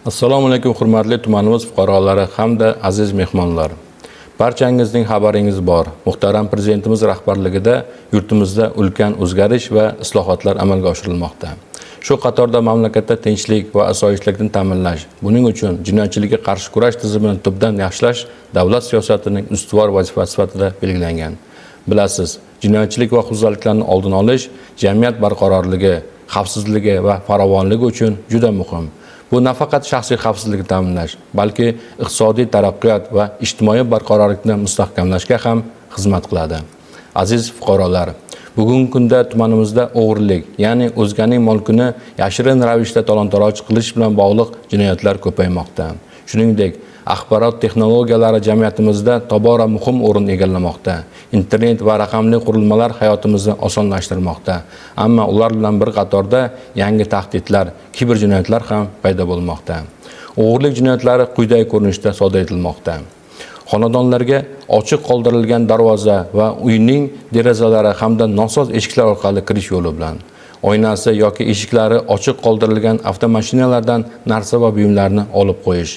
Assalomu alaykum hurmatli tumanimiz fuqarolari hamda aziz mehmonlar. Barchangizning xabaringiz bor. Muhtaram prezidentimiz rahbarligida yurtimizda ulkan o'zgarish va islohotlar amalga oshirilmoqda. Shu qatorda mamlakatda tinchlik va osoyishtalikni ta'minlash, buning uchun jinoyatchilikka qarshi kurash tizimini tubdan yaxshilash davlat siyosatining ustuvor vazifasi sifatida belgilangan. Bilasiz, jinoyatchilik va huquqbuzarliklarni oldini olish jamiyat barqarorligi, xavfsizligi va farovonligi uchun juda muhim. Bu nafaqat shaxsiy xavfsizlikni ta'minlash, balki iqtisodiy taraqqiyot va ijtimoiy barqarorlikni mustahkamlashga ham xizmat qiladi. Aziz fuqarolar, bugungi kunda tumanimizda o'g'rilik, ya'ni o'zganing mulkini yashirin ravishda talon-taroj qilish bilan bog'liq jinoyatlar ko'paymoqda. Shuningdek, axborot texnologiyalari jamiyatimizda tobora muhim o'rin egallamoqda. Internet va raqamli qurilmalar hayotimizni osonlashtirmoqda. Ammo ular bilan bir qatorda yangi tahdidlar, kiberjinoyatlar ham paydo bo'lmoqda. O'g'rilik jinoyatlari quyidagi ko'rinishda sodir etilmoqda. Xonadonlarga ochiq qoldirilgan darvoza va uyning derazalari hamda nosoz eshiklar orqali kirish yo'li bilan, oynasi yoki eshiklari ochiq qoldirilgan avtomashinalardan narsa va buyumlarni olib qo'yish,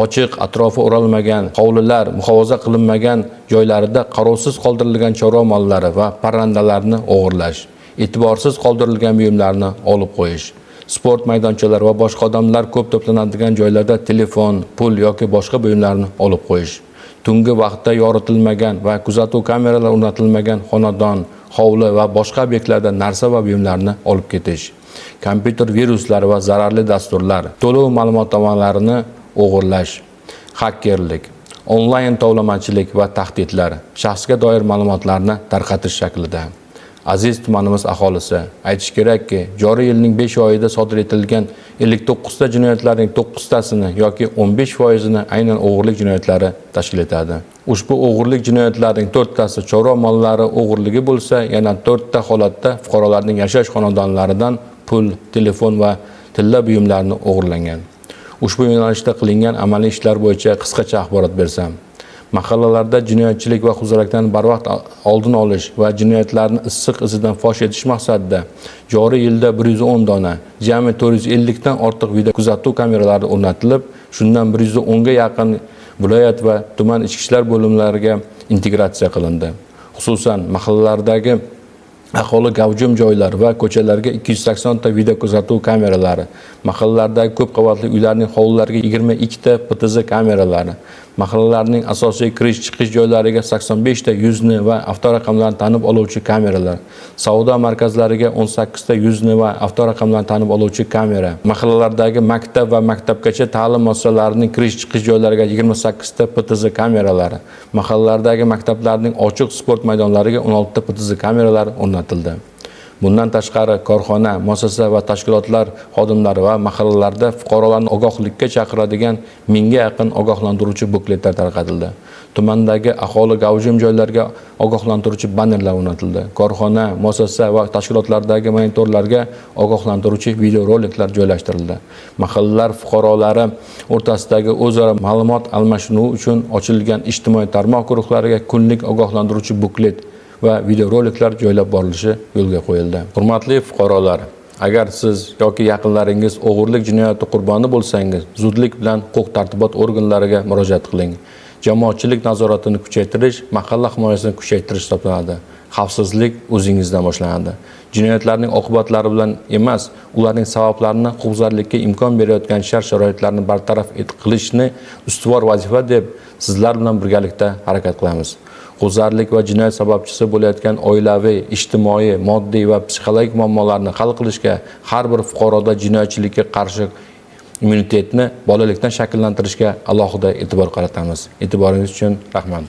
ochiq, atrofi o'ralmagan hovlilar, muhofaza qilinmagan joylarida qarovsiz qoldirilgan chorva mollari va parrandalarni o'g'irlash, e'tiborsiz qoldirilgan buyumlarni olib qo'yish, sport maydonchalari va boshqa odamlar ko'p to'planadigan joylarda telefon, pul yoki boshqa buyumlarni olib qo'yish, tungi vaqtda yoritilmagan va kuzatuv kameralari o'rnatilmagan xonadon, hovli va boshqa obyektlarda narsa va buyumlarni olib ketish, kompyuter viruslari va zararli dasturlar, to'lov ma'lumotnomalarini o'g'irlash, hakkerlik, onlayn tovlamachilik va tahdidlar, shaxsga doir ma'lumotlarni tarqatish shaklida. Aziz tumanimiz aholisi, aytish kerakki, joriy yilning 5 oyida sodir etilgan 59 ta jinoyatlarning 9 tasini yoki 15%ni aynan o'g'irlik jinoyatlari tashkil etadi. Ushbu o'g'irlik jinoyatlarining 4 tasi chorva mollari o'g'irligi bo'lsa, yana 4 ta holatda fuqarolarning yashash xonadonlaridan pul, telefon va tilla buyumlarni o'g'irlangan. Ushbu yo'nalishda qilingan amaliy ishlar bo'yicha qisqacha axborot bersam. Mahallalarda jinoyatchilik va huquqbuzarliklarni barvaqt oldini olish va jinoyatlarni issiq izidan fosh etish maqsadida joriy yilda 110 dona, jami 450 dan ortiq video kuzatuv kameralari o'rnatilib, shundan 110 ga yaqin viloyat va tuman ichki ishlar bo'limlariga integratsiya qilindi. Xususan, mahallalardagi aholi gavjum joylar va ko'chalarga 280 ta video kuzatuv kameralari, mahallalardagi ko'p qavatli uylarning hovlilariga 22 ta PTZ kameralari, mahallalarning asosiy kirish-chiqish joylariga 85 ta yuzni va avtoraqamlarni tanib oluvchi kameralar, savdo markazlariga 18 ta yuzni va avtoraqamlarni tanib oluvchi kamera, mahallalardagi maktab va maktabgacha ta'lim muassasalarining kirish-chiqish joylariga 28 ta PTZ kameralari, mahallalardagi maktablarning ochiq sport maydonlariga 16 ta PTZ kameralari o'rnatildi. Bundan tashqari, korxona, muassasa va tashkilotlar xodimlari va mahallalarda fuqarolarni ogohlikka chaqiradigan 1000 ga yaqin ogohlantiruvchi bukletlar tarqatildi. Tumandagi aholi gavjum joylarga ogohlantiruvchi bannerlar o'rnatildi. Korxona, muassasa va tashkilotlardagi monitorlarga ogohlantiruvchi videoroliklar joylashtirildi. Mahallalar fuqarolari o'rtasidagi o'zaro ma'lumot almashinuvi uchun ochilgan ijtimoiy tarmoq guruhlariga kunlik ogohlantiruvchi buklet va videoroliklar joylab borilishi yo'lga qo'yildi. Hurmatli fuqarolar, agar siz yoki yaqinlaringiz o'g'irlik jinoyati qurboni bo'lsangiz, zudlik bilan huquq-tartibot organlariga murojaat qiling. Jamoatchilik nazoratini kuchaytirish, mahalla himoyasini kuchaytirish hisoblanadi. Xavfsizlik o'zingizdan boshlanadi. Jinoyatlarning oqibatlari bilan emas, ularning sabablarini huquqbuzarlikka imkon berayotgan shart-sharoitlarni bartaraf qilishni ustuvor vazifa deb sizlar bilan birgalikda harakat qilamiz. Huquqbuzarlik va jinoyat sababchisi bo'layotgan oilaviy, ijtimoiy, moddiy va psixologik muammolarni hal qilishga har bir fuqaroda jinoyatchilikka qarshi immunitetni bolalikdan shakllantirishga alohida e'tibor qaratamiz. E'tiboringiz uchun rahmat.